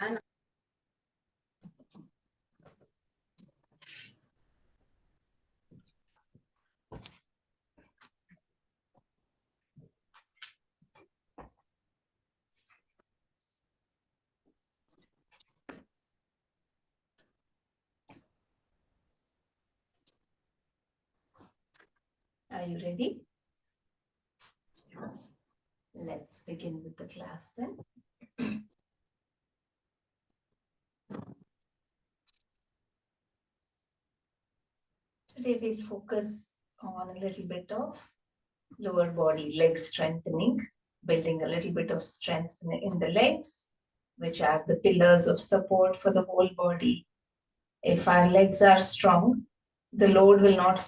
And are you ready? Let's begin with the class then. Today we'll focus on a little bit of lower body leg strengthening, building a little bit of strength in the legs, which are the pillars of support for the whole body. If our legs are strong, the load will not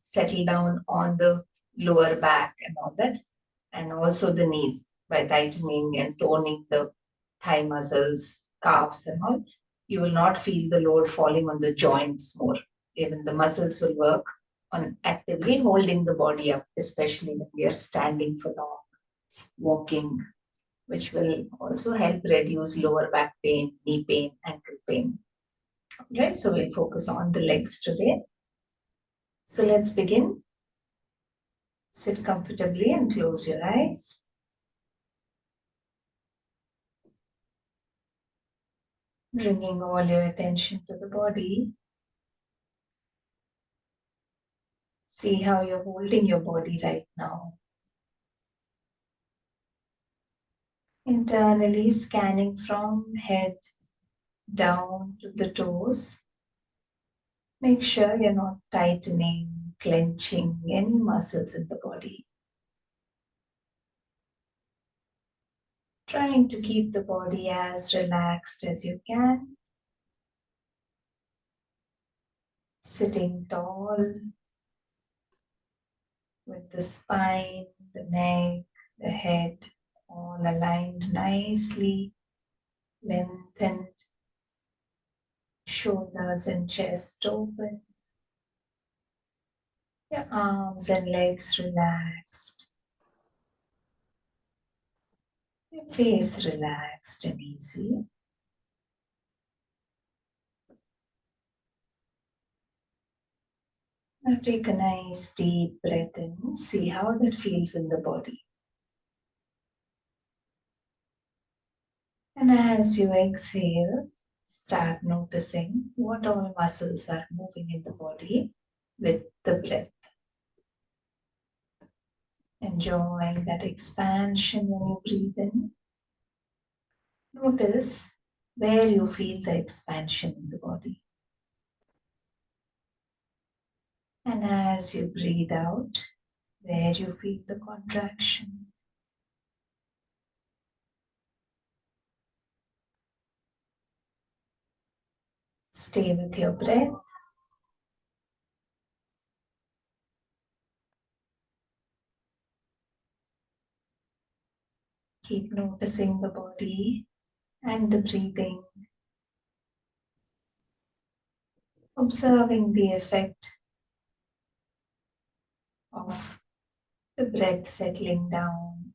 settle down on the lower back and all that, and also the knees by tightening and toning the thigh muscles, calves, and all. You will not feel the load falling on the joints more. Even the muscles will work on actively holding the body up, especially when we are standing for long, walking, which will also help reduce lower back pain, knee pain, ankle pain. Right, so we'll focus on the legs today. So let's begin. Sit comfortably and close your eyes. Bringing all your attention to the body. See how you're holding your body right now. Internally scanning from head down to the toes. Make sure you're not tightening, clenching any muscles in the body. Trying to keep the body as relaxed as you can. Sitting tall with the spine, the neck, the head all aligned nicely, lengthened, shoulders and chest open, your arms and legs relaxed, your face relaxed and easy. Now take a nice deep breath in, see how that feels in the body. And as you exhale, start noticing what all muscles are moving in the body with the breath. Enjoying that expansion when you breathe in. Notice where you feel the expansion in the body. And as you breathe out, where you feel the contraction. Stay with your breath. Keep noticing the body and the breathing. Observing the effect of the breath settling down.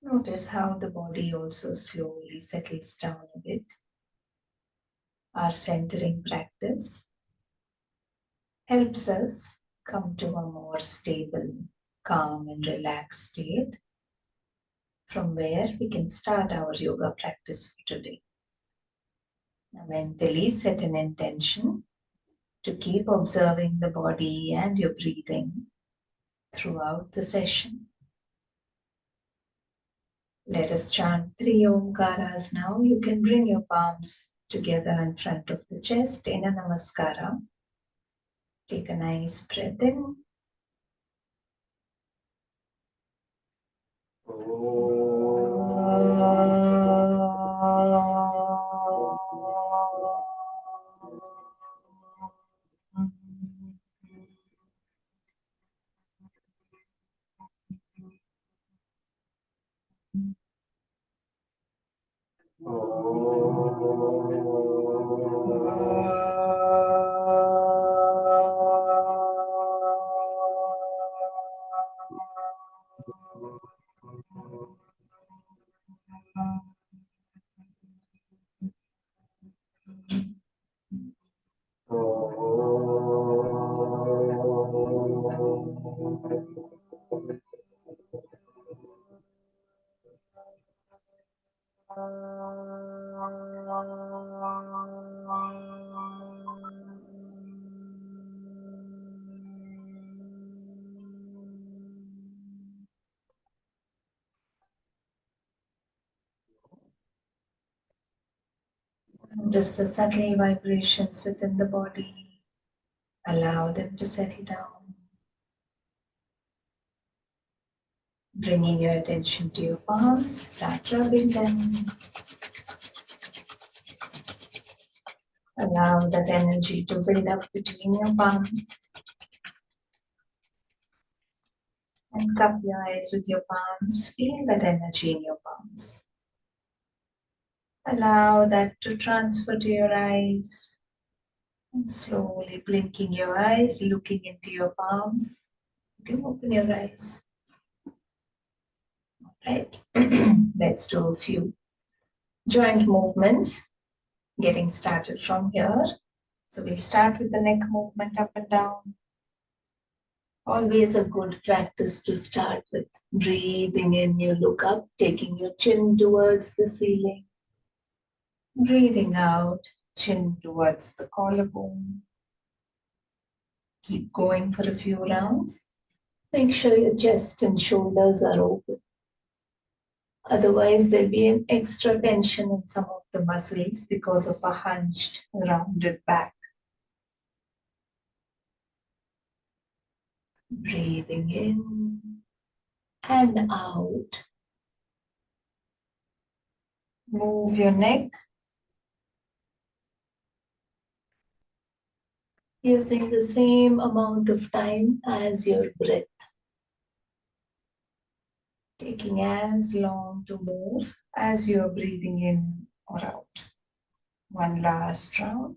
Notice how the body also slowly settles down a bit. Our centering practice helps us come to a more stable, calm and relaxed state, from where we can start our yoga practice for today. Now mentally set an intention to keep observing the body and your breathing throughout the session. Let us chant 3 Omkaras now. You can bring your palms together in front of the chest in a namaskara. Take a nice breath in. Just the subtle vibrations within the body. Allow them to settle down. Bringing your attention to your palms, start rubbing them. Allow that energy to build up between your palms. And cup your eyes with your palms. Feel that energy in your palms. Allow that to transfer to your eyes. And slowly blinking your eyes, looking into your palms. You can open your eyes. Right. Let's do a few joint movements. Getting started from here. So we'll start with the neck movement up and down. Always a good practice to start with. Breathing in, you look up, taking your chin towards the ceiling. Breathing out, chin towards the collarbone. Keep going for a few rounds. Make sure your chest and shoulders are open. Otherwise, there'll be an extra tension in some of the muscles because of a hunched, rounded back. Breathing in and out. Move your neck using the same amount of time as your breath. Taking as long to move as you're breathing in or out. One last round.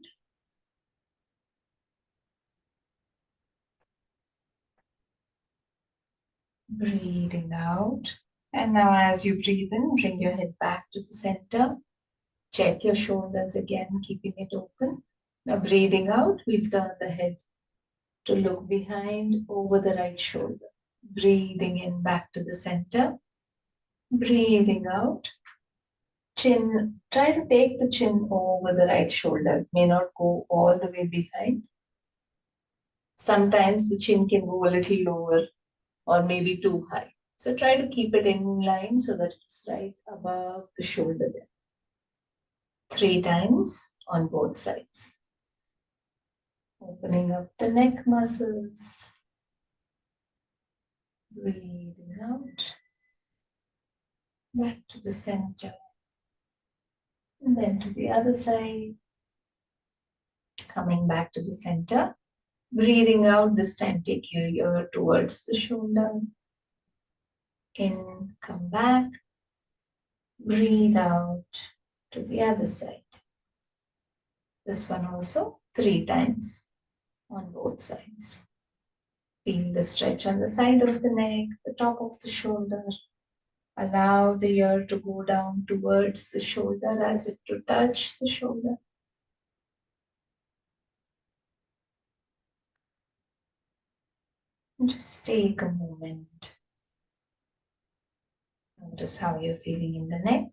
Breathing out. And now as you breathe in, bring your head back to the center. Check your shoulders again, keeping it open. Now breathing out, we'll turn the head to look behind over the right shoulder. Breathing in back to the center. Breathing out. Chin, try to take the chin over the right shoulder. It may not go all the way behind. Sometimes the chin can go a little lower or maybe too high. So try to keep it in line so that it's right above the shoulder there. 3 times on both sides. Opening up the neck muscles. Breathing out. Back to the center. And then to the other side. Coming back to the center. Breathing out, this time take your ear towards the shoulder. In, come back. Breathe out to the other side. This one also 3 times on both sides. Feel the stretch on the side of the neck, the top of the shoulder. Allow the ear to go down towards the shoulder as if to touch the shoulder. And just take a moment. Notice how you're feeling in the neck.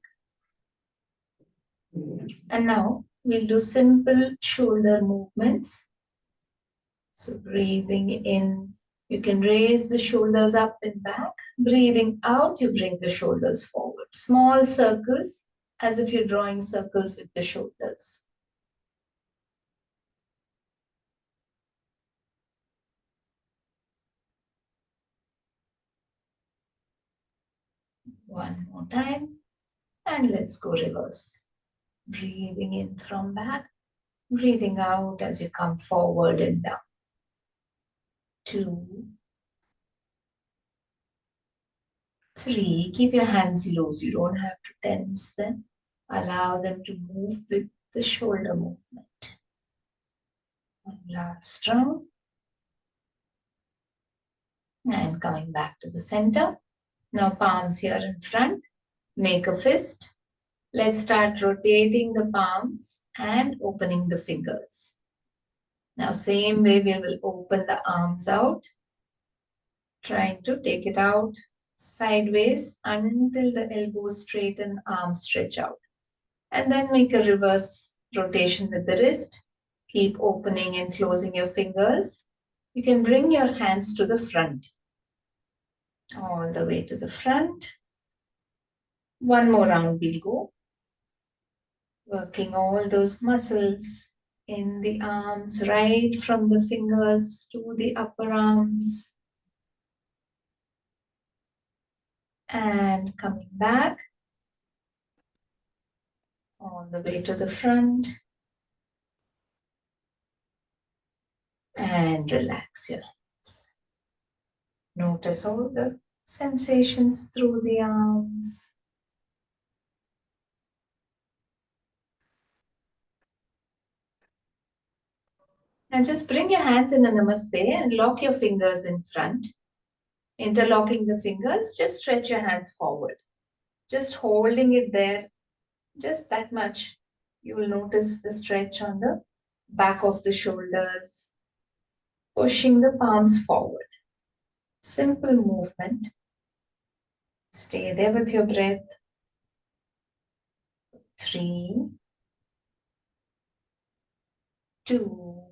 And now we'll do simple shoulder movements. So breathing in, you can raise the shoulders up and back. Breathing out, you bring the shoulders forward. Small circles, as if you're drawing circles with the shoulders. One more time. And let's go reverse. Breathing in from back. Breathing out as you come forward and down. 2, 3. Keep your hands loose. You don't have to tense them. Allow them to move with the shoulder movement. One last round. And coming back to the center. Now palms here in front. Make a fist. Let's start rotating the palms and opening the fingers. Now same way we will open the arms out. Trying to take it out sideways until the elbows straighten, arms stretch out. And then make a reverse rotation with the wrist. Keep opening and closing your fingers. You can bring your hands to the front, all the way to the front. One more round we'll go. Working all those muscles in the arms, right from the fingers to the upper arms. And coming back, all the way to the front. And relax your hands. Notice all the sensations through the arms. And just bring your hands in a namaste and lock your fingers in front. Interlocking the fingers, just stretch your hands forward. Just holding it there, just that much. You will notice the stretch on the back of the shoulders, pushing the palms forward. Simple movement. Stay there with your breath. 3, 2,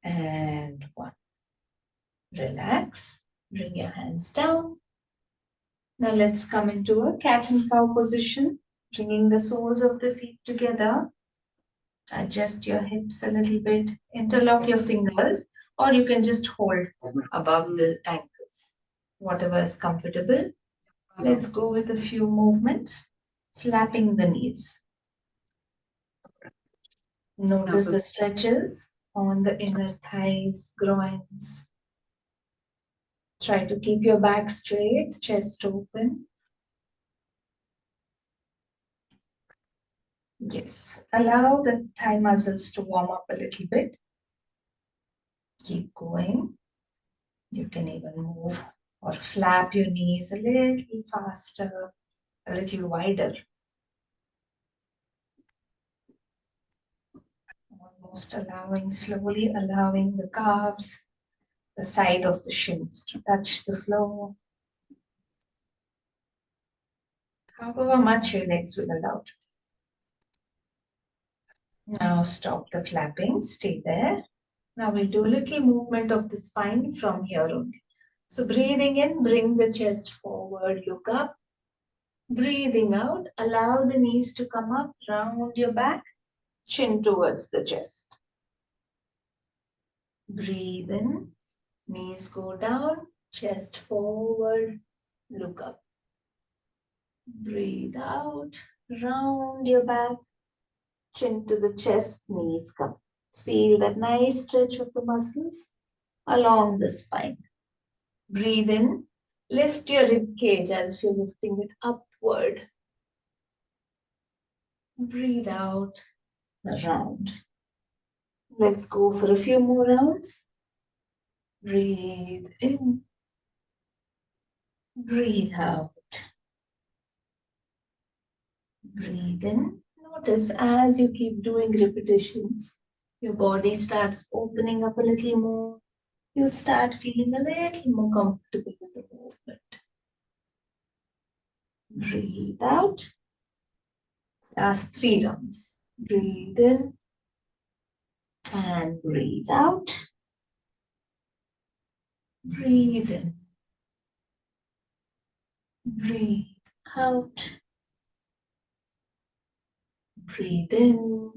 and 1. Relax. Bring your hands down. Now let's come into a cat and cow position, bringing the soles of the feet together. Adjust your hips a little bit. Interlock your fingers, or you can just hold above the ankles. Whatever is comfortable. Let's go with a few movements. Flapping the knees. Notice the stretches on the inner thighs, groins. Try to keep your back straight, chest open. Yes, allow the thigh muscles to warm up a little bit. Keep going. You can even move or flap your knees a little faster, a little wider. Almost slowly allowing the calves, the side of the shins to touch the floor. However much your legs will allow. Now stop the flapping, stay there. Now we'll do a little movement of the spine from here only. So breathing in, bring the chest forward, look up. Breathing out, allow the knees to come up, round your back, chin towards the chest. Breathe in, knees go down, chest forward, look up. Breathe out, round your back, chin to the chest, knees come. Feel that nice stretch of the muscles along the spine. Breathe in, lift your rib cage as if you're lifting it upward. Breathe out, round. Let's go for a few more rounds. Breathe in. Breathe out. Breathe in. Notice as you keep doing repetitions, your body starts opening up a little more. You'll start feeling a little more comfortable with the movement. Breathe out. Last 3 rounds. Breathe in and breathe out. Breathe in. Breathe out. Breathe in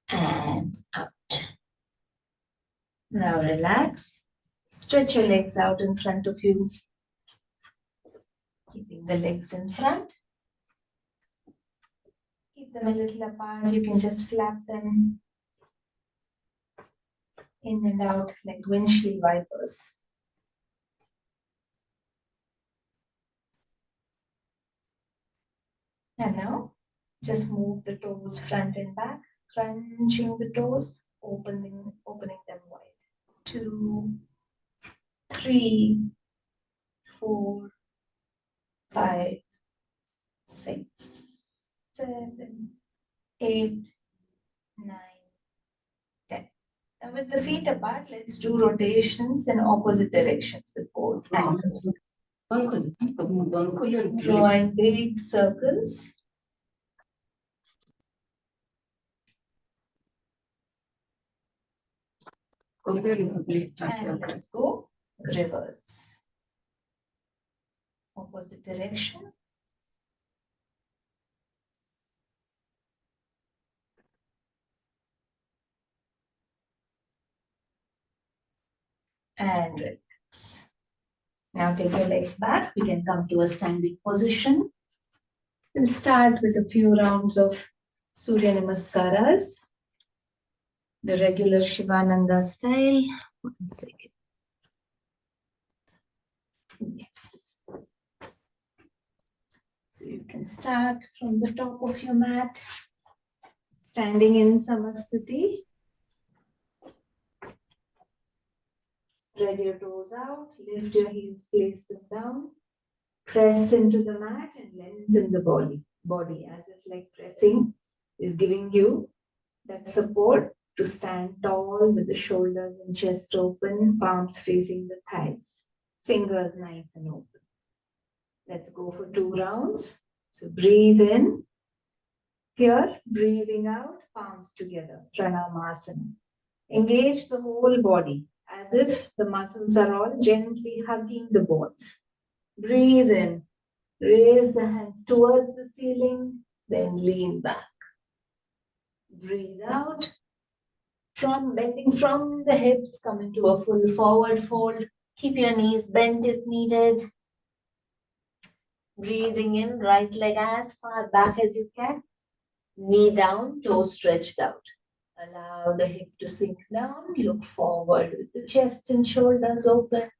and out. Now relax. Stretch your legs out in front of you. Keeping the legs in front. Keep them a little apart. You can just flap them in and out like windshield wipers. And now, just move the toes front and back, crunching the toes, opening them wide. 2, 3, 4, 5, 6, 7, 8, 9, 10. And with the feet apart, let's do rotations in opposite directions with both hands. Drawing big circles. And let's go reverse. Opposite direction. And relax. Now take your legs back. We can come to a standing position. We'll start with a few rounds of Surya Namaskaras, the regular Shivananda style. 1 second. Yes. So you can start from the top of your mat, standing in Samasthiti. Spread your toes out, lift your heels, place them down. Press into the mat and lengthen the body as if like pressing is giving you that support to stand tall with the shoulders and chest open, palms facing the thighs, fingers nice and open. Let's go for 2 rounds. So breathe in. Here, breathing out, palms together, Pranamasana. Engage the whole body as if the muscles are all gently hugging the bones. Breathe in. Raise the hands towards the ceiling, then lean back. Breathe out. From bending from the hips, come into a full forward fold. Keep your knees bent if needed. Breathing in, right leg as far back as you can. Knee down, toes stretched out. Allow the hip to sink down. Look forward with the chest and shoulders open.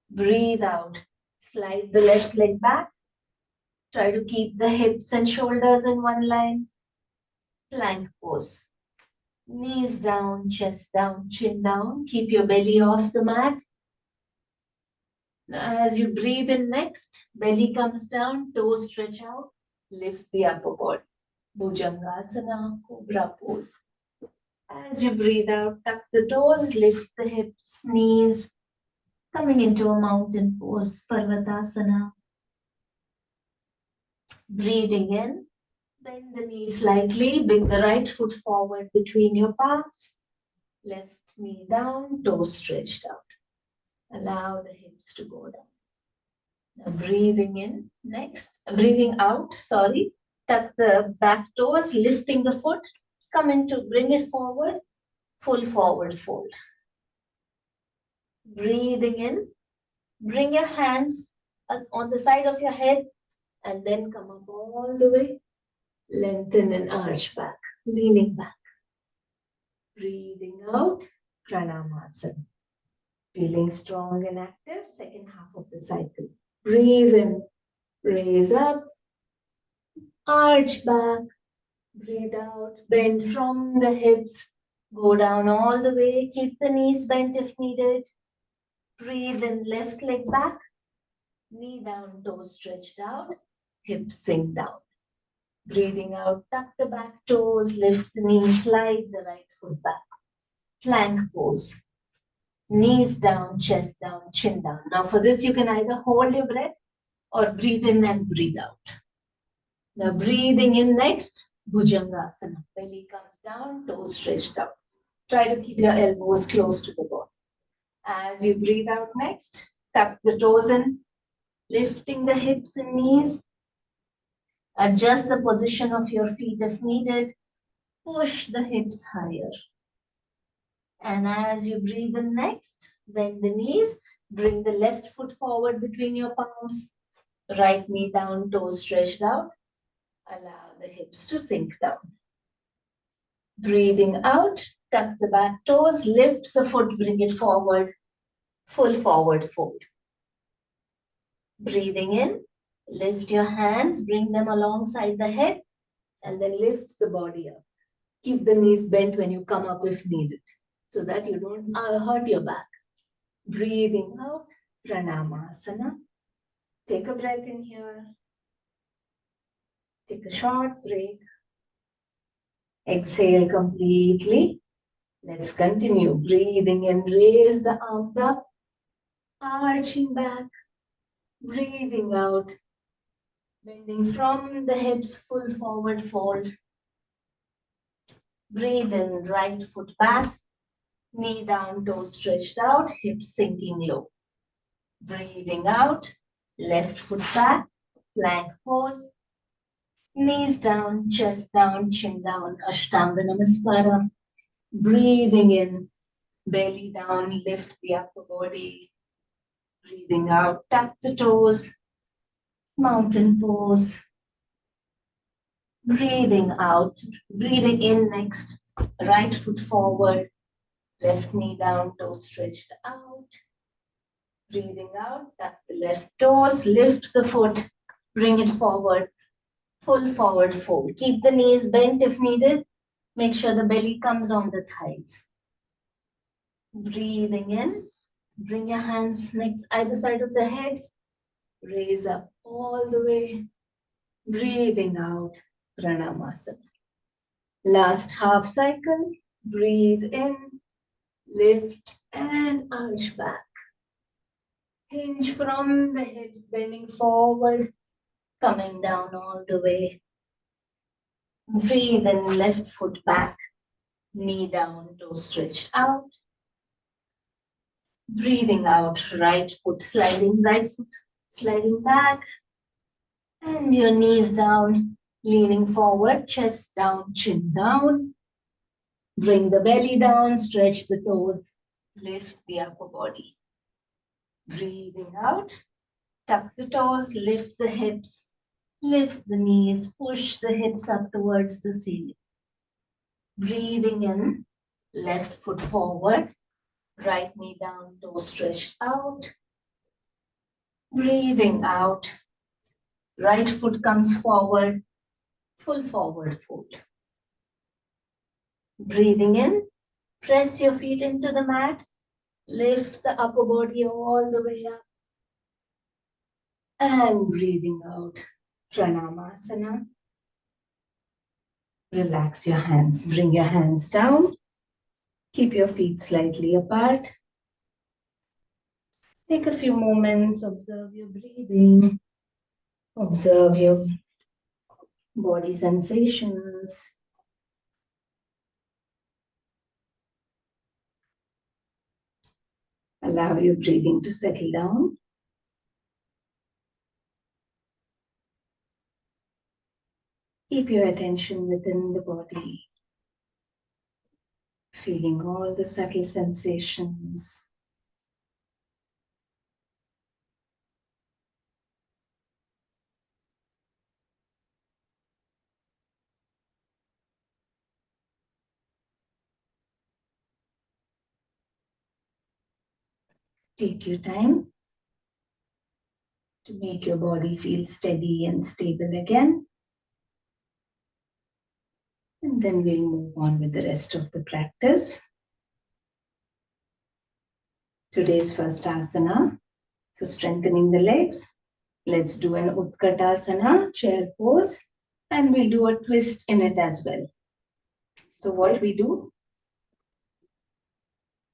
Breathe out. Slide the left leg back. Try to keep the hips and shoulders in one line. Plank pose. Knees down, chest down, chin down. Keep your belly off the mat. As you breathe in next, belly comes down, toes stretch out. Lift the upper body. Bhujangasana, cobra pose. As you breathe out, tuck the toes, lift the hips, knees. Coming into a mountain pose, Parvatasana. Breathing in, bend the knee slightly, bring the right foot forward between your palms. Left knee down, toes stretched out. Allow the hips to go down. Now breathing in, next, breathing out, tuck the back toes, lifting the foot, come into, bring it forward, full forward fold. Breathing in, bring your hands on the side of your head and then come up all the way, lengthen and arch back, leaning back. Breathing out, Pranamasana. Feeling strong and active, second half of the cycle. Breathe in, raise up, arch back, breathe out, bend from the hips, go down all the way, keep the knees bent if needed. Breathe in, left leg back, knee down, toes stretched out, hips sink down. Breathing out, tuck the back toes, lift the knees, slide the right foot back. Plank pose. Knees down, chest down, chin down. Now for this, you can either hold your breath or breathe in and breathe out. Now breathing in next, Bhujangasana. Belly comes down, toes stretched out. Try to keep your elbows close to the body. As you breathe out next, tuck the toes in, lifting the hips and knees. Adjust the position of your feet if needed. Push the hips higher. And as you breathe in next, bend the knees, bring the left foot forward between your palms, right knee down, toes stretched out. Allow the hips to sink down. Breathing out, tuck the back toes, lift the foot, bring it forward, full forward fold. Breathing in, lift your hands, bring them alongside the head, and then lift the body up. Keep the knees bent when you come up if needed, so that you don't hurt your back. Breathing out, Pranamasana. Take a breath in here. Take a short break. Exhale completely. Let's continue. Breathing in, raise the arms up, arching back. Breathing out, bending from the hips, full forward fold. Breathe in, right foot back, knee down, toes stretched out, hips sinking low. Breathing out, left foot back, plank pose. Knees down, chest down, chin down, Ashtanga Namaskara. Breathing in, belly down, lift the upper body. Breathing out, tap the toes, mountain pose. Breathing out, breathing in next, right foot forward, left knee down, toes stretched out. Breathing out, tap the left toes, lift the foot, bring it forward, full forward fold. Keep the knees bent if needed. Make sure the belly comes on the thighs. Breathing in, bring your hands next either side of the head, raise up all the way. Breathing out, Pranamasana. Last half cycle, breathe in, lift and arch back. Hinge from the hips, bending forward, coming down all the way. Breathe in, left foot back, knee down, toes stretched out. Breathing out, right foot sliding back, and your knees down, leaning forward, chest down, chin down. Bring the belly down, stretch the toes, lift the upper body. Breathing out, tuck the toes, lift the hips, lift the knees, push the hips up towards the ceiling. Breathing in, left foot forward, right knee down, toes stretched out. Breathing out, right foot comes forward, full forward fold. Breathing in, press your feet into the mat, lift the upper body all the way up. And breathing out, Pranamasana. Relax your hands, bring your hands down, keep your feet slightly apart. Take a few moments, observe your breathing, observe your body sensations. Allow your breathing to settle down. Keep your attention within the body, feeling all the subtle sensations. Take your time to make your body feel steady and stable again. And then we'll move on with the rest of the practice. Today's first asana for strengthening the legs. Let's do an Utkatasana, chair pose, and we'll do a twist in it as well. So what we do,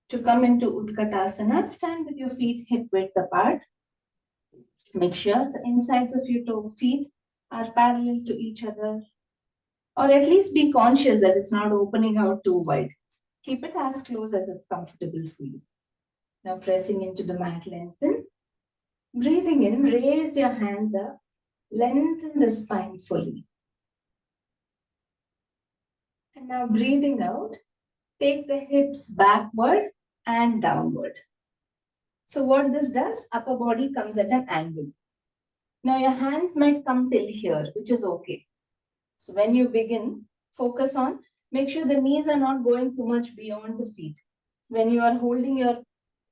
to come into Utkatasana, stand with your feet hip width apart. Make sure the insides of your feet are parallel to each other, or at least be conscious that it's not opening out too wide. Keep it as close as is comfortable for you. Now pressing into the mat, lengthen. Breathing in, raise your hands up, lengthen the spine fully. And now breathing out, take the hips backward and downward. So what this does, upper body comes at an angle. Now your hands might come till here, which is okay. So when you begin, focus on, make sure the knees are not going too much beyond the feet. When you are holding your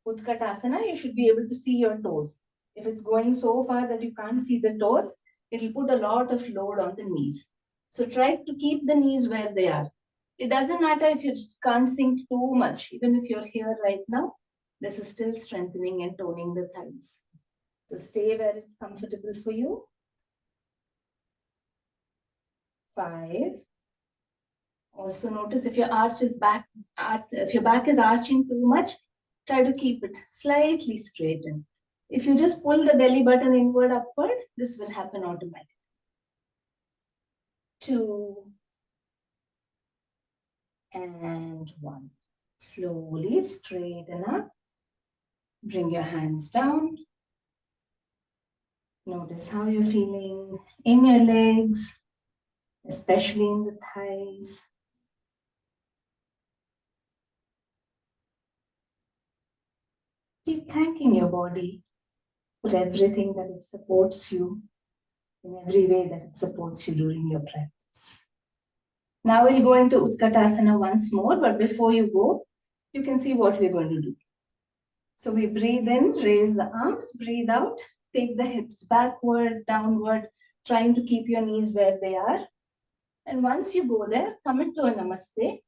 Utkatasana, you should be able to see your toes. If it's going so far that you can't see the toes, it will put a lot of load on the knees. So try to keep the knees where they are. It doesn't matter if you can't sink too much. Even if you're here right now, this is still strengthening and toning the thighs. So stay where it's comfortable for you. 5, Also notice if your if your back is arching too much, try to keep it slightly straightened. If you just pull the belly button inward, upward, this will happen automatically. 2 and 1. Slowly straighten up. Bring your hands down. Notice how you're feeling in your legs, especially in the thighs. Keep thanking your body for everything that it supports you, in every way that it supports you during your practice. Now we'll go into Utkatasana once more, but before you go, you can see what we're going to do. So we breathe in, raise the arms, breathe out, take the hips backward, downward, trying to keep your knees where they are. And once you go there, come into a namaste.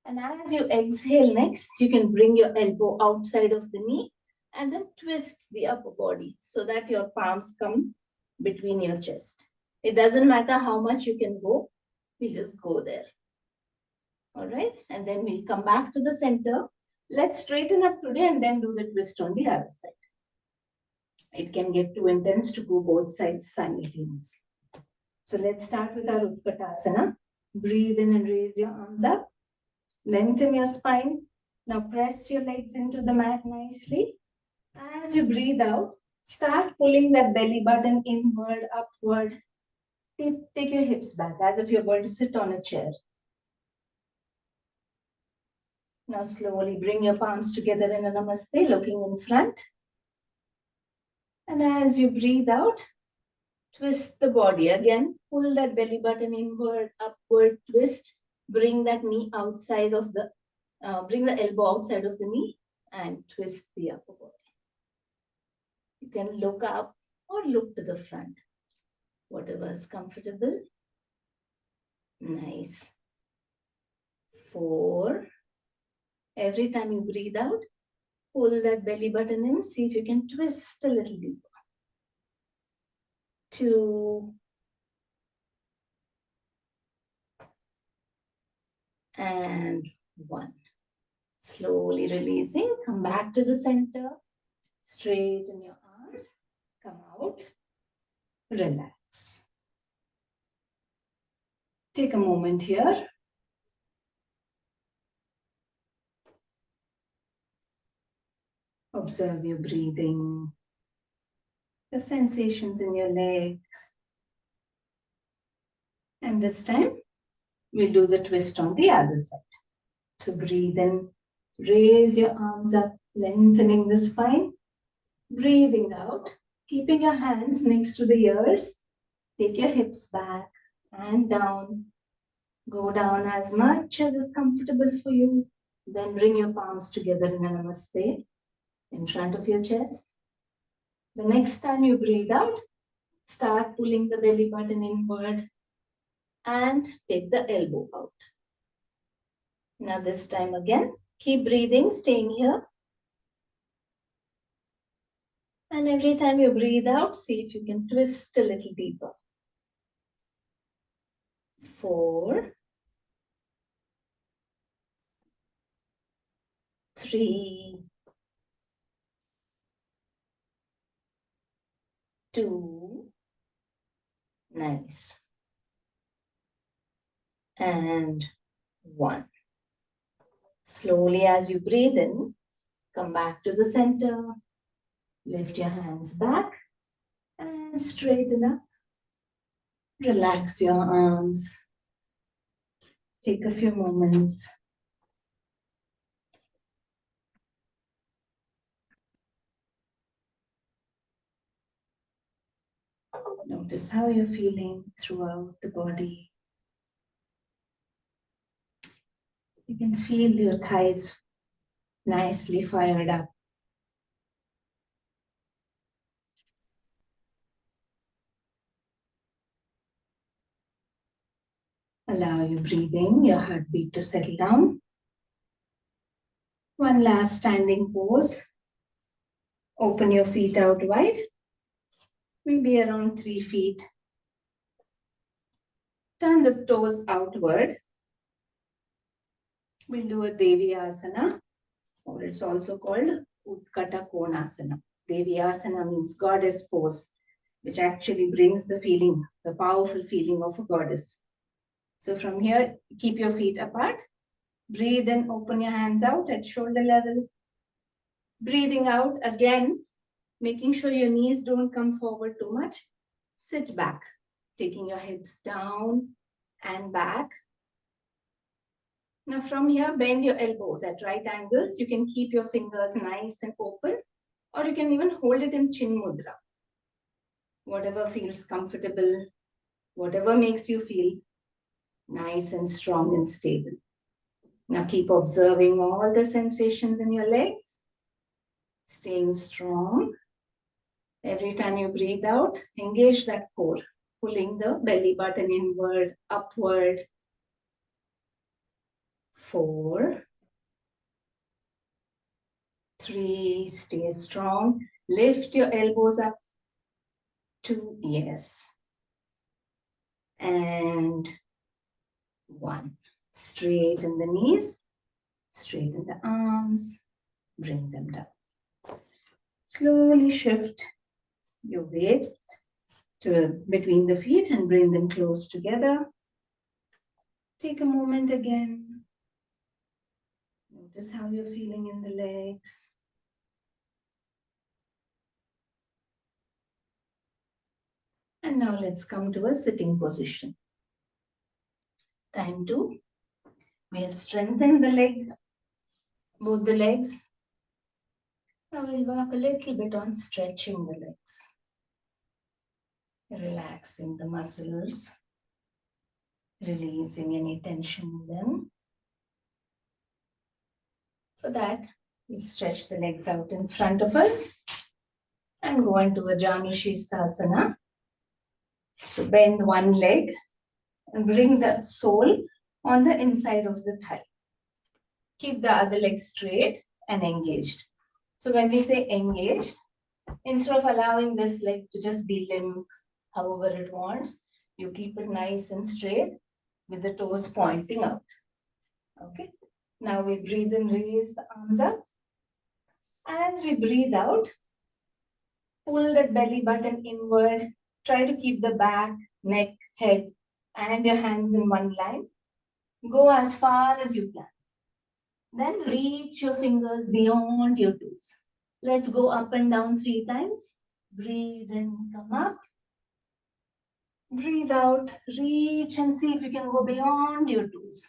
And as you exhale next, you can bring your elbow outside of the knee and then twist the upper body so that your palms come between your chest. It doesn't matter how much you can go, we just go there. All right, and then we'll come back to the center. Let's straighten up today and then do the twist on the other side. It can get too intense to go both sides simultaneously. So let's start with our Utkatasana. Breathe in and raise your arms up. Lengthen your spine. Now press your legs into the mat nicely. As you breathe out, start pulling that belly button inward, upward. Take your hips back as if you're going to sit on a chair. Now slowly bring your palms together in a namaste, looking in front. And as you breathe out, twist the body. Again, pull that belly button inward, upward, twist. Bring that knee outside of the, bring the elbow outside of the knee and twist the upper body. You can look up or look to the front, whatever is comfortable. Nice. 4. Every time you breathe out, pull that belly button in. See if you can twist a little deeper. 2. And 1. Slowly releasing. Come back to the center. Straighten your arms. Come out. Relax. Take a moment here. Observe your breathing, the sensations in your legs. And this time, we'll do the twist on the other side. So breathe in, raise your arms up, lengthening the spine. Breathing out, keeping your hands next to the ears. Take your hips back and down. Go down as much as is comfortable for you. Then bring your palms together in a namaste in front of your chest. The next time you breathe out, start pulling the belly button inward and take the elbow out. Now this time again, keep breathing, staying here. And every time you breathe out, see if you can twist a little deeper. 4, 3, 2, nice, and 1. Slowly as you breathe in, come back to the center, lift your hands back and straighten up. Relax your arms. Take a few moments. Notice how you're feeling throughout the body. You can feel your thighs nicely fired up. Allow your breathing, your heartbeat to settle down. One last standing pose. Open your feet out wide, maybe around 3 feet. Turn the toes outward We'll do a Devi Asana, or it's also called Utkata Konasana. Devi Asana means goddess pose, which actually brings the feeling, the powerful feeling of a goddess. So from here, keep your feet apart. Breathe in, open your hands out at shoulder level. Breathing out again, making sure your knees don't come forward too much. Sit back, taking your hips down and back. Now from here, bend your elbows at right angles. You can keep your fingers nice and open, or you can even hold it in chin mudra. Whatever feels comfortable, whatever makes you feel nice and strong and stable. Now keep observing all the sensations in your legs, staying strong. Every time you breathe out, engage that core, pulling the belly button inward, upward. 4, 3, stay strong. Lift your elbows up. 2, yes. And 1. Straighten the knees, straighten the arms, bring them down. Slowly shift your weight to between the feet and bring them close together. Take a moment again. Notice how you're feeling in the legs. And now let's come to a sitting position. Time 2. We have strengthened the leg, both the legs. Now we'll work a little bit on stretching the legs. Relaxing the muscles, releasing any tension in them. For that, we'll stretch the legs out in front of us and go into a Janushirasana. So bend one leg and bring the sole on the inside of the thigh. Keep the other leg straight and engaged. So when we say engaged, instead of allowing this leg to just be limp, however it wants, you keep it nice and straight with the toes pointing out. Okay. Now we breathe in, raise the arms up. As we breathe out, pull that belly button inward. Try to keep the back, neck, head, and your hands in one line. Go as far as you can. Then reach your fingers beyond your toes. Let's go up and down 3 times. Breathe in, come up. Breathe out, reach and see if you can go beyond your toes.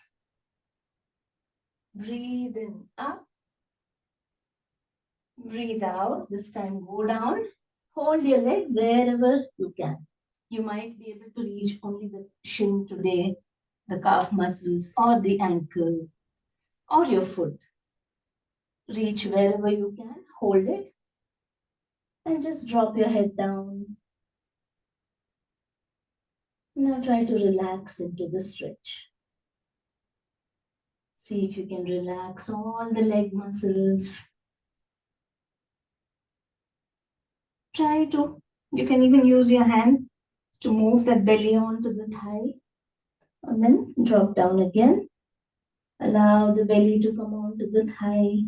Breathe in, up. Breathe out, this time go down. Hold your leg wherever you can. You might be able to reach only the shin today, the calf muscles, or the ankle, or your foot. Reach wherever you can, hold it, and just drop your head down. Now try to relax into the stretch. See if you can relax all the leg muscles. You can even use your hand to move that belly onto the thigh. And then drop down again. Allow the belly to come onto the thigh.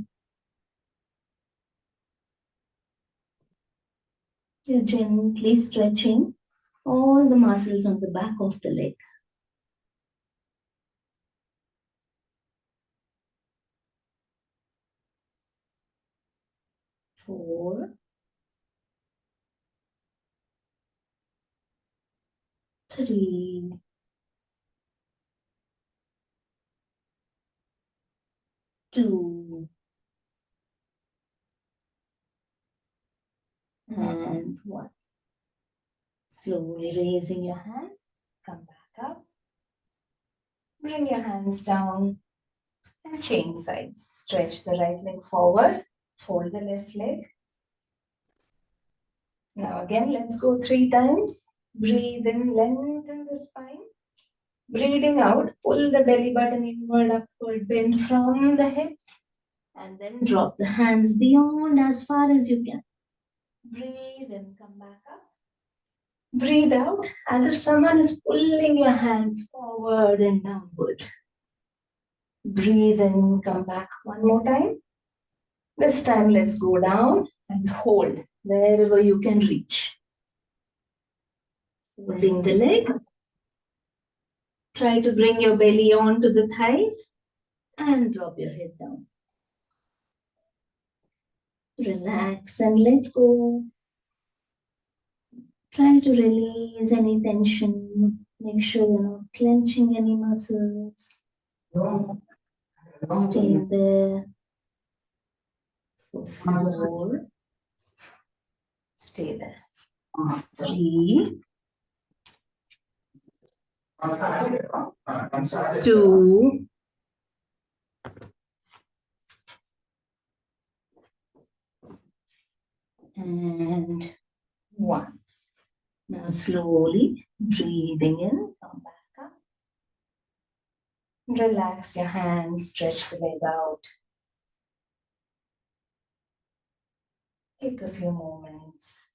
You're gently stretching all the muscles on the back of the leg. 4, 3, 2, and 1. Slowly raising your hand, come back up. Bring your hands down and change sides. Stretch the right leg forward, fold the left leg. Now again, let's go 3 times. Breathe in, lengthen the spine. Breathing out, pull the belly button inward, upward, bend from the hips. And then drop the hands beyond as far as you can. Breathe in, come back up. Breathe out as if someone is pulling your hands forward and downward. Breathe in, come back one more time. This time let's go down and hold wherever you can reach. Holding the leg. Try to bring your belly onto the thighs and drop your head down. Relax and let go. Try to release any tension. Make sure you're not clenching any muscles. Stay there for 4. Stay there. 3, 2, and 1. Now slowly breathing in, come back up. Relax your hands, stretch the leg out. Take a few moments.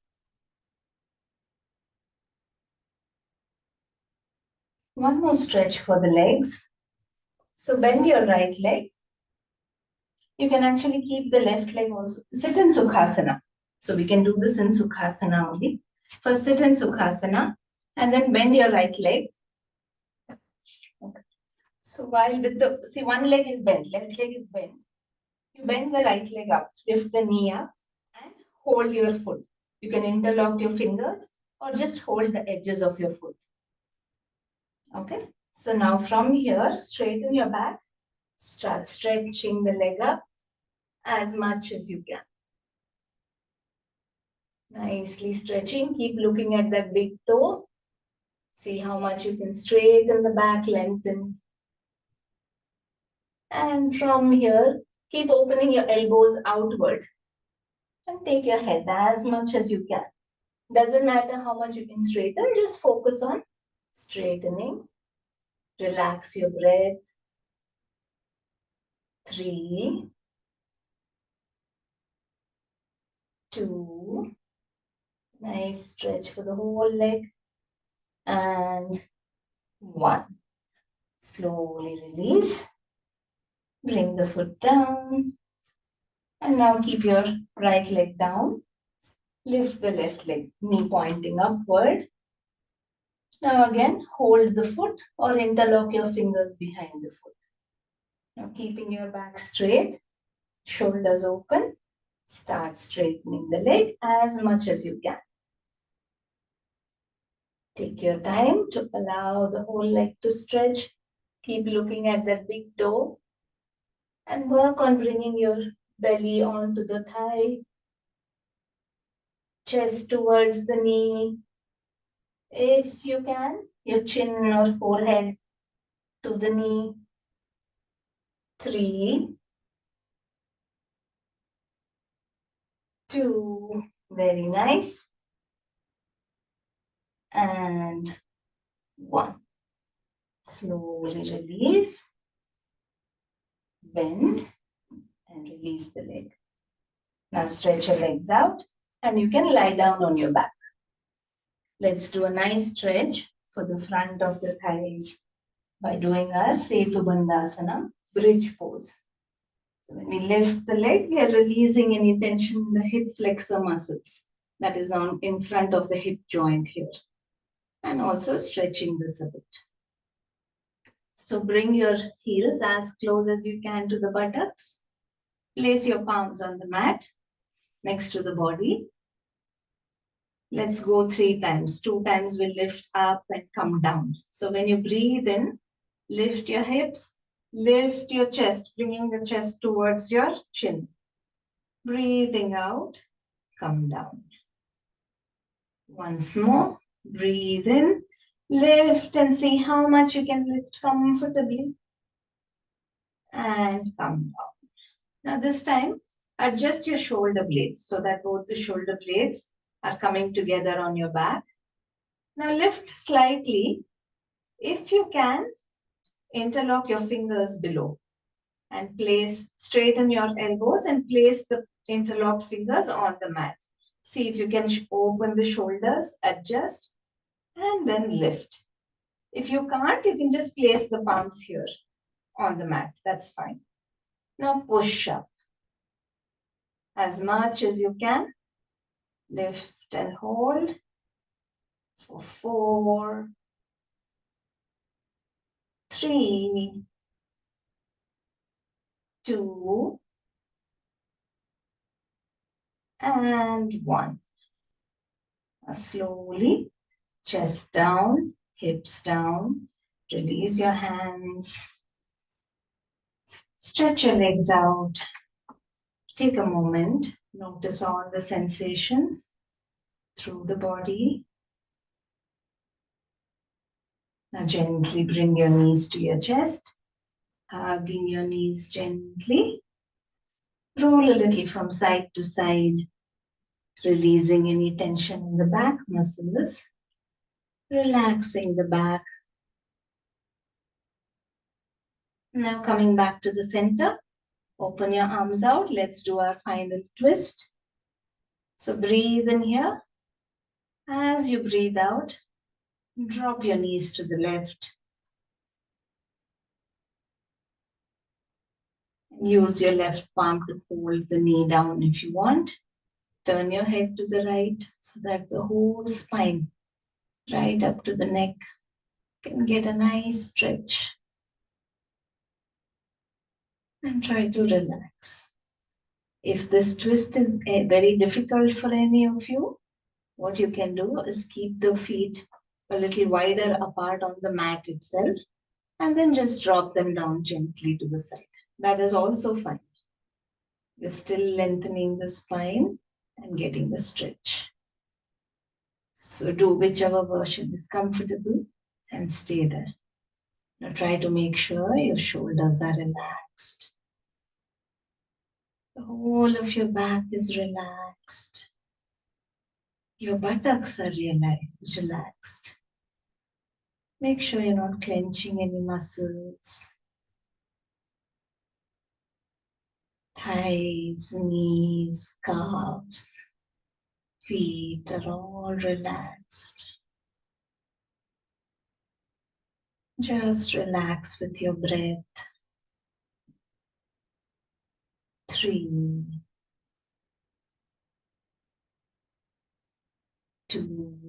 One more stretch for the legs. So bend your right leg. You can actually keep the left leg also. Sit in Sukhasana. So we can do this in Sukhasana only. First sit in Sukhasana and then bend your right leg. Okay. So while with the, see, one leg is bent, left leg is bent. You bend the right leg up, lift the knee up and hold your foot. You can interlock your fingers or just hold the edges of your foot. Okay. So now from here, straighten your back. Start stretching the leg up as much as you can. Nicely stretching. Keep looking at that big toe. See how much you can straighten the back, lengthen. And from here, keep opening your elbows outward. And take your head as much as you can. Doesn't matter how much you can straighten, just focus on straightening. Relax your breath. 3, 2, nice stretch for the whole leg. And 1. Slowly release. Bring the foot down. And now keep your right leg down. Lift the left leg, knee pointing upward. Now again, hold the foot or interlock your fingers behind the foot. Now keeping your back straight, shoulders open. Start straightening the leg as much as you can. Take your time to allow the whole leg to stretch. Keep looking at that big toe and work on bringing your belly onto the thigh, chest towards the knee. If you can, your chin or forehead to the knee. 3, 2, very nice. And 1. Slowly release, bend, and release the leg. Now stretch your legs out and you can lie down on your back. Let's do a nice stretch for the front of the thighs by doing our Setu Bandhasana bridge pose. So when we lift the leg, we are releasing any tension in the hip flexor muscles that is on in front of the hip joint here. And also stretching this a bit. So bring your heels as close as you can to the buttocks. Place your palms on the mat next to the body. Let's go 3 times. 2 times we'll lift up and come down. So when you breathe in, lift your hips, lift your chest, bringing the chest towards your chin. Breathing out, come down. Once more, breathe in, lift and see how much you can lift comfortably. And come down. Now this time, adjust your shoulder blades so that both the shoulder blades are coming together on your back. Now lift slightly. If you can, interlock your fingers below and straighten your elbows and place the interlocked fingers on the mat. See if you can open the shoulders, adjust, and then lift. If you can't, you can just place the palms here. on the mat. That's fine. Now push up as much as you can. Lift and hold for 4, 3, 2, and 1. Now slowly, chest down, hips down. Release your hands. Stretch your legs out. Take a moment. Notice all the sensations through the body. Now gently bring your knees to your chest. Hugging your knees gently. Roll a little from side to side. Releasing any tension in the back muscles. Relaxing the back. Now coming back to the center. Open your arms out. Let's do our final twist. So breathe in here. As you breathe out, drop your knees to the left. Use your left palm to hold the knee down if you want. Turn your head to the right so that the whole spine, right up to the neck, can get a nice stretch. And try to relax. If this twist is very difficult for any of you, what you can do is keep the feet a little wider apart on the mat itself and then just drop them down gently to the side. That is also fine. You're still lengthening the spine and getting the stretch. So do whichever version is comfortable and stay there. Now try to make sure your shoulders are relaxed. The whole of your back is relaxed. Your buttocks are relaxed. Make sure you're not clenching any muscles. Thighs, knees, calves, feet are all relaxed. Just relax with your breath. 3, 2,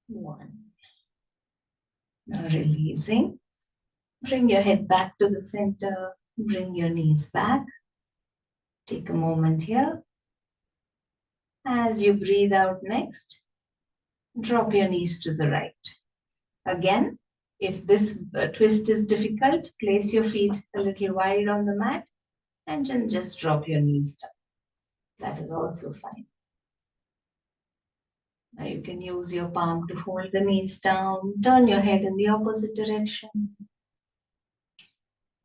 1. Now releasing. Bring your head back to the center. Bring your knees back. Take a moment here. As you breathe out next, drop your knees to the right. Again, if this twist is difficult, place your feet a little wide on the mat and then just drop your knees down. That is also fine. Now you can use your palm to hold the knees down. Turn your head in the opposite direction.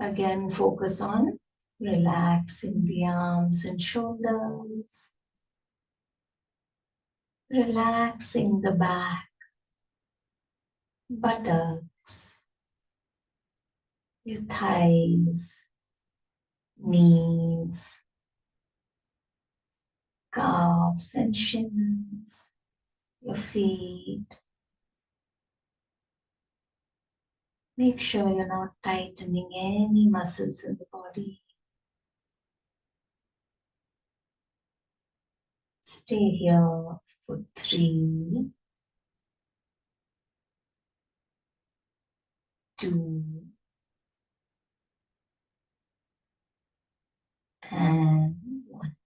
Again, focus on relaxing the arms and shoulders. Relaxing the back, buttocks, your thighs, knees, calves and shins, your feet. Make sure you're not tightening any muscles in the body. Stay here for 3, 2, and 1.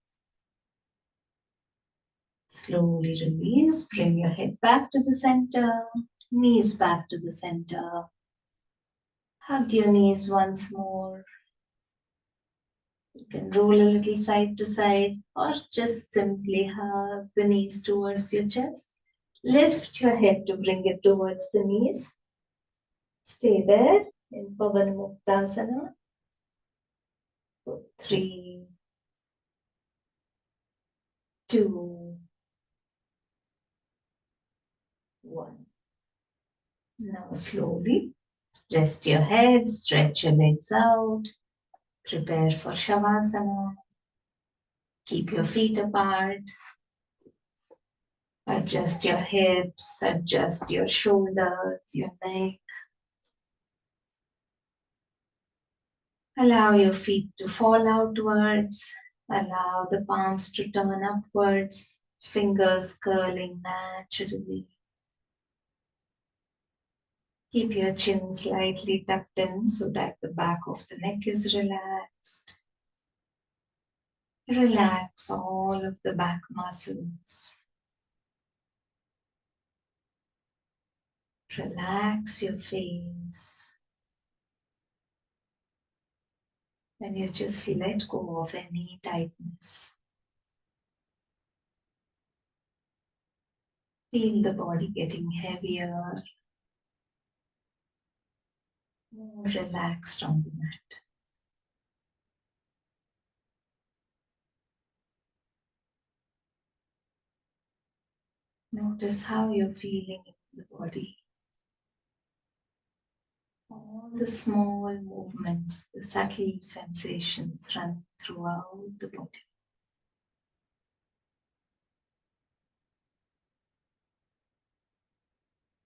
Slowly release. Bring your head back to the center, knees back to the center. Hug your knees once more. You can roll a little side to side or just simply hug the knees towards your chest. Lift your head to bring it towards the knees. Stay there in Pavanmuktasana for 3, 2, 1. Now slowly rest your head, stretch your legs out. Prepare for Shavasana. Keep your feet apart. Adjust your hips, adjust your shoulders, your neck. Allow your feet to fall outwards. Allow the palms to turn upwards, fingers curling naturally. Keep your chin slightly tucked in so that the back of the neck is relaxed. Relax all of the back muscles. Relax your face. And you just let go of any tightness. Feel the body getting heavier, more relaxed on the mat. Notice how you're feeling in the body. All the small movements, the subtle sensations run throughout the body.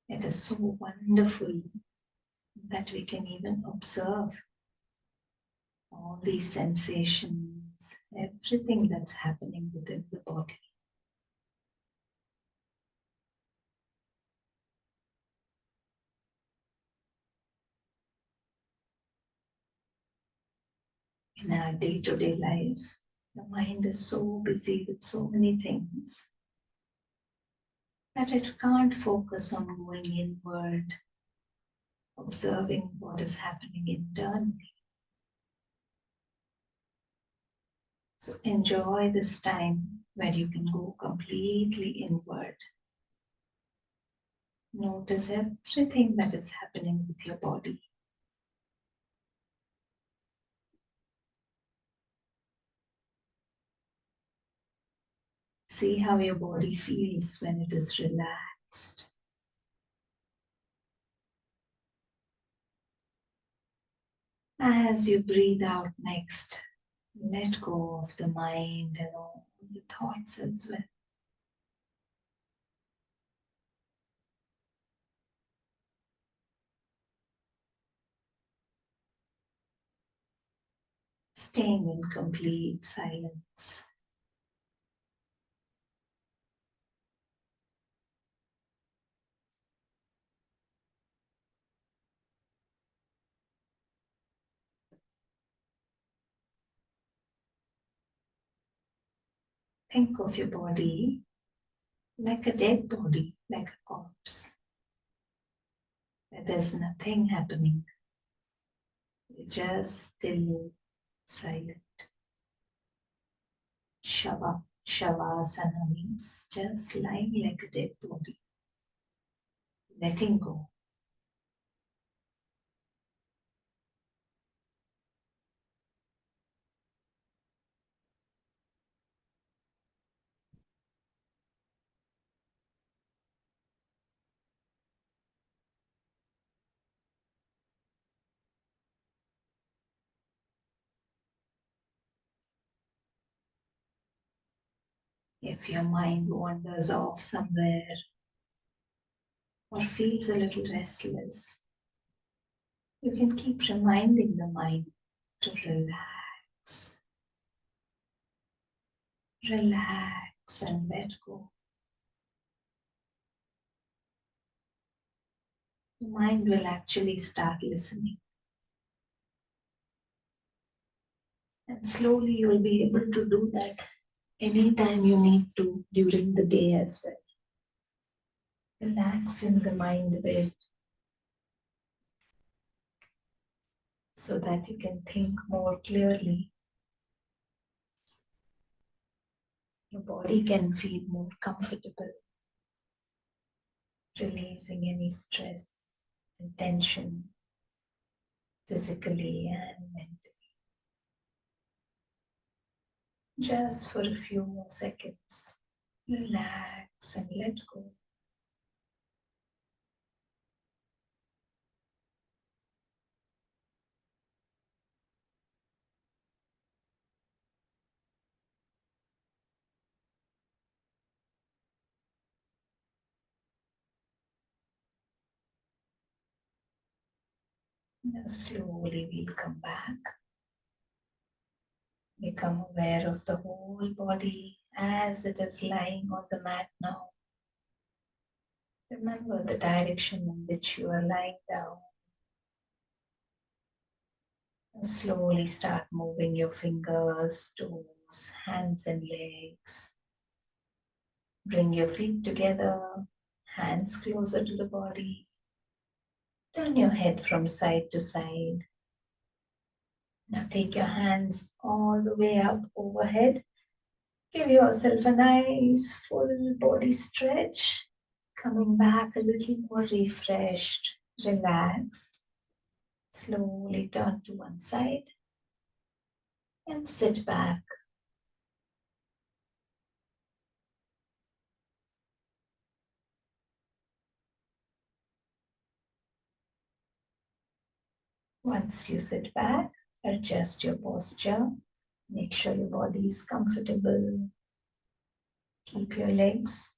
It is so wonderful that we can even observe all these sensations, everything that's happening within the body. In our day-to-day life, the mind is so busy with so many things that it can't focus on going inward, observing what is happening internally. So enjoy this time where you can go completely inward. Notice everything that is happening with your body. See how your body feels when it is relaxed. As you breathe out next, let go of the mind and all the thoughts as well. Staying in complete silence. Think of your body like a dead body, like a corpse, where there's nothing happening. You're just still, silent. Shavasana means just lying like a dead body, letting go. If your mind wanders off somewhere or feels a little restless, you can keep reminding the mind to relax, relax and let go. The mind will actually start listening. And slowly you will be able to do that anytime you need to during the day as well. Relaxing the mind a bit so that you can think more clearly. Your body can feel more comfortable, releasing any stress and tension physically and mentally. Just for a few more seconds, relax and let go. Now slowly we'll come back. Become aware of the whole body as it is lying on the mat now. Remember the direction in which you are lying down. Now slowly start moving your fingers, toes, hands and legs. Bring your feet together, hands closer to the body. Turn your head from side to side. Now take your hands all the way up overhead. Give yourself a nice full body stretch. Coming back a little more refreshed, relaxed. Slowly turn to one side and sit back. Once you sit back, adjust your posture. Make sure your body is comfortable. Keep your legs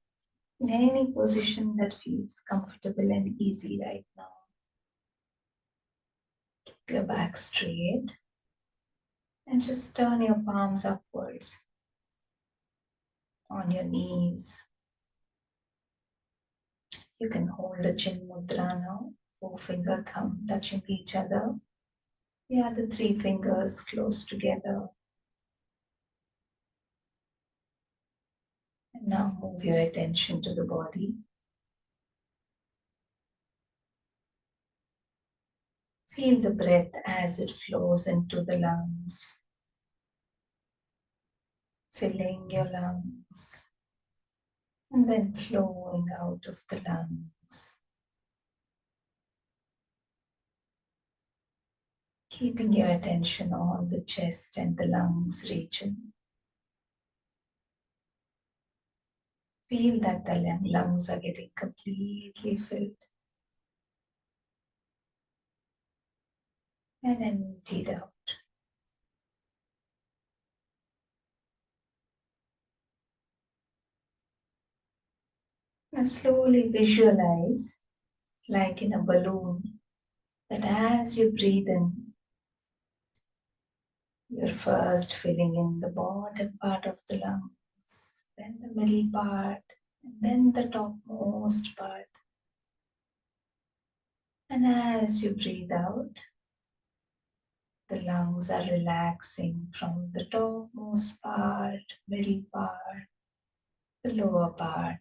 in any position that feels comfortable and easy right now. Keep your back straight and just turn your palms upwards on your knees. You can hold a chin mudra now, forefinger, thumb touching each other. The other three fingers close together. And now move your attention to the body. Feel the breath as it flows into the lungs, filling your lungs and then flowing out of the lungs. Keeping your attention on the chest and the lungs region. Feel that the lungs are getting completely filled and emptied out. Now slowly visualize, like in a balloon, that as you breathe in, you're first filling in the bottom part of the lungs, then the middle part, and then the topmost part. And as you breathe out, the lungs are relaxing from the topmost part, middle part, the lower part,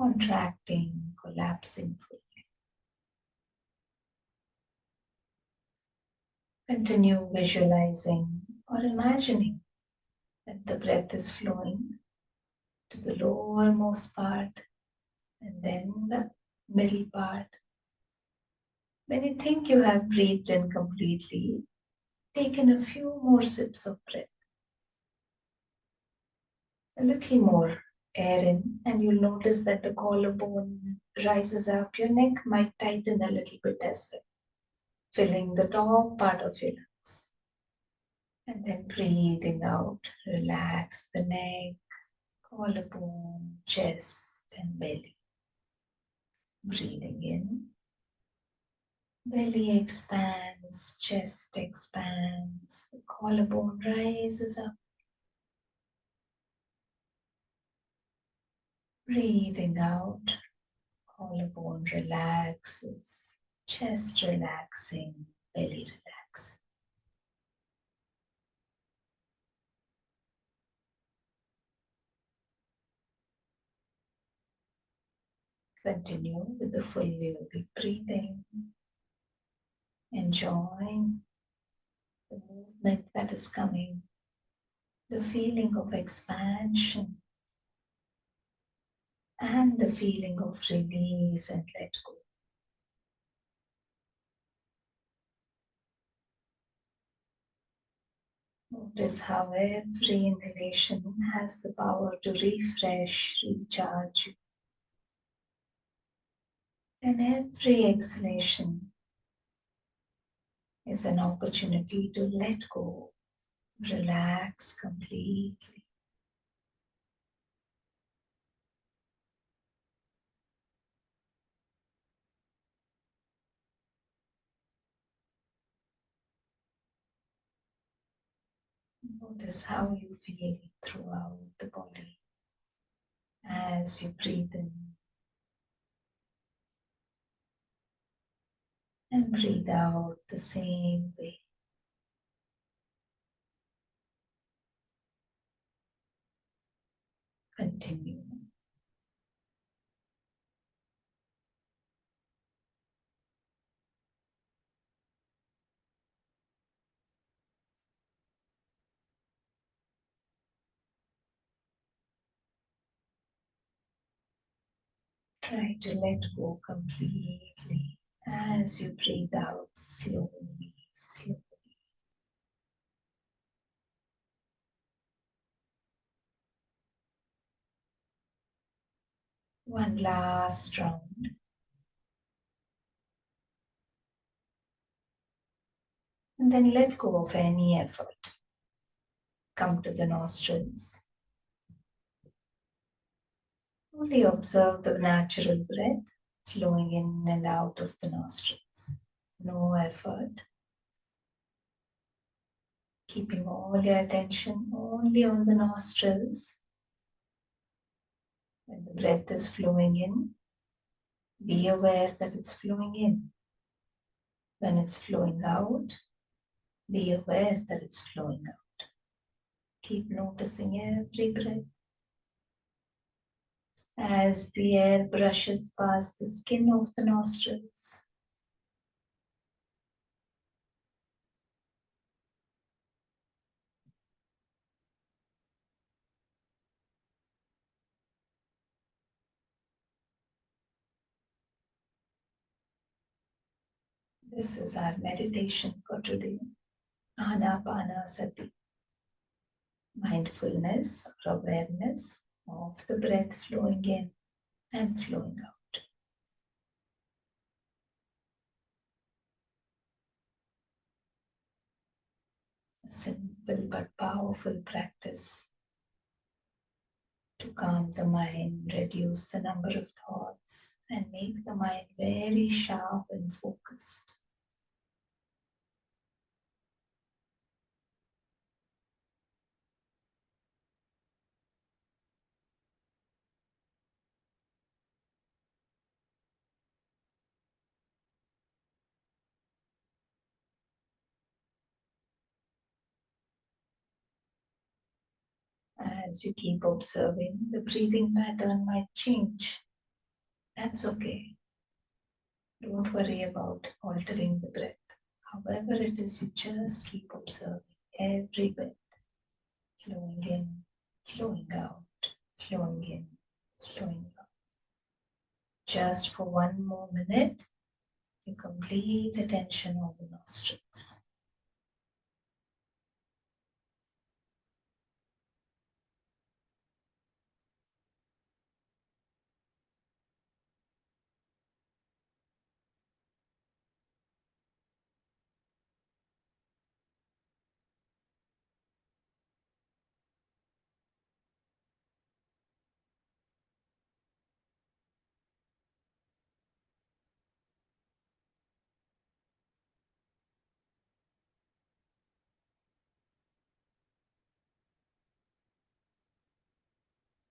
contracting, collapsing fully. Continue visualizing or imagining that the breath is flowing to the lowermost part and then the middle part. When you think you have breathed in completely, take in a few more sips of breath. A little more air in, and you'll notice that the collarbone rises up. Your neck might tighten a little bit as well, filling the top part of your lungs. And then breathing out, relax the neck, collarbone, chest, and belly. Breathing in, belly expands, chest expands, the collarbone rises up. Breathing out, collarbone relaxes, chest relaxing, belly relaxing. Continue with the full yogic breathing, enjoying the movement that is coming, the feeling of expansion, and the feeling of release and let go. Notice how every inhalation has the power to refresh, recharge you, and every exhalation is an opportunity to let go, relax completely. Notice how you feel throughout the body as you breathe in and breathe out the same way. Continue. Try to let go completely as you breathe out slowly, slowly. One last round. And then let go of any effort. Come to the nostrils. Only observe the natural breath flowing in and out of the nostrils. No effort. Keeping all your attention only on the nostrils. When the breath is flowing in, be aware that it's flowing in. When it's flowing out, be aware that it's flowing out. Keep noticing every breath. As the air brushes past the skin of the nostrils, this is our meditation for today. Anapanasati, mindfulness or awareness of the breath flowing in and flowing out. A simple but powerful practice to calm the mind, reduce the number of thoughts, and make the mind very sharp and focused. As you keep observing, the breathing pattern might change. That's okay. Don't worry about altering the breath. However it is, you just keep observing every breath flowing in, flowing out, flowing in, flowing out. Just for one more minute, your complete attention on the nostrils.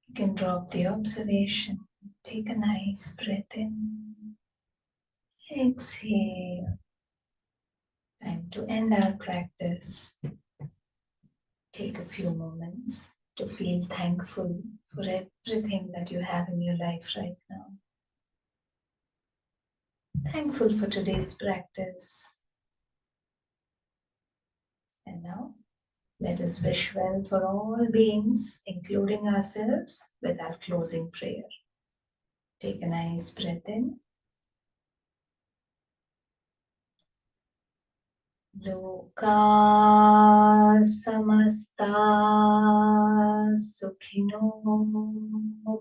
You can drop the observation. Take a nice breath in. Exhale. Time to end our practice. Take a few moments to feel thankful for everything that you have in your life right now. Thankful for today's practice. And now, let us wish well for all beings, including ourselves, with our closing prayer. Take a nice breath in. Loka samasta sukhino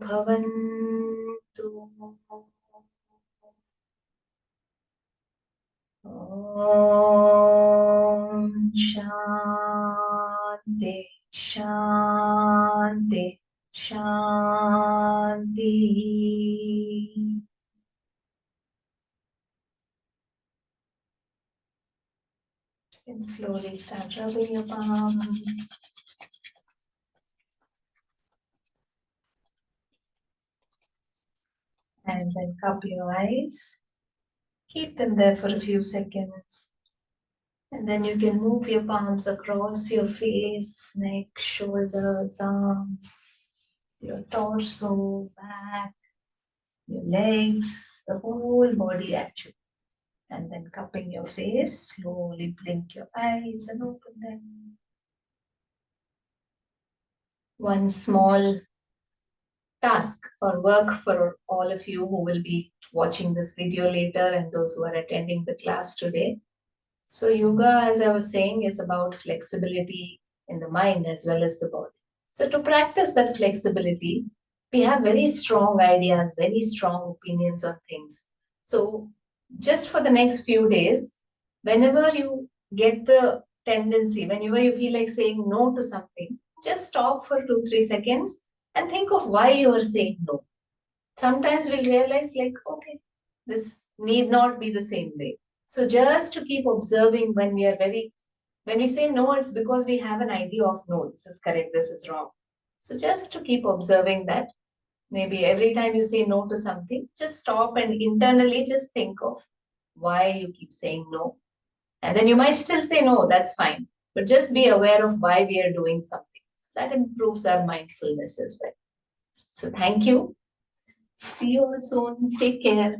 bhavantu. Om Shanti Shanti Shanti. And slowly start rubbing your palms. And then cup your eyes. Keep them there for a few seconds. And then you can move your palms across your face, neck, shoulders, arms, your torso, back, your legs, the whole body actually. And then cupping your face, slowly blink your eyes and open them. One small task or work for all of you who will be watching this video later and those who are attending the class today. So yoga, as I was saying, is about flexibility in the mind as well as the body. So to practice that flexibility, we have very strong ideas, very strong opinions on things. So just for the next few days, whenever you get the tendency, whenever you feel like saying no to something, just stop for 2-3 seconds and think of why you are saying no. Sometimes we'll realize, like, okay, this need not be the same way. So just to keep observing when when we say no, it's because we have an idea of no, this is correct, this is wrong. So just to keep observing that, maybe every time you say no to something, just stop and internally just think of why you keep saying no. And then you might still say no, that's fine. But just be aware of why we are doing something. So that improves our mindfulness as well. So thank you. See you all soon. Take care.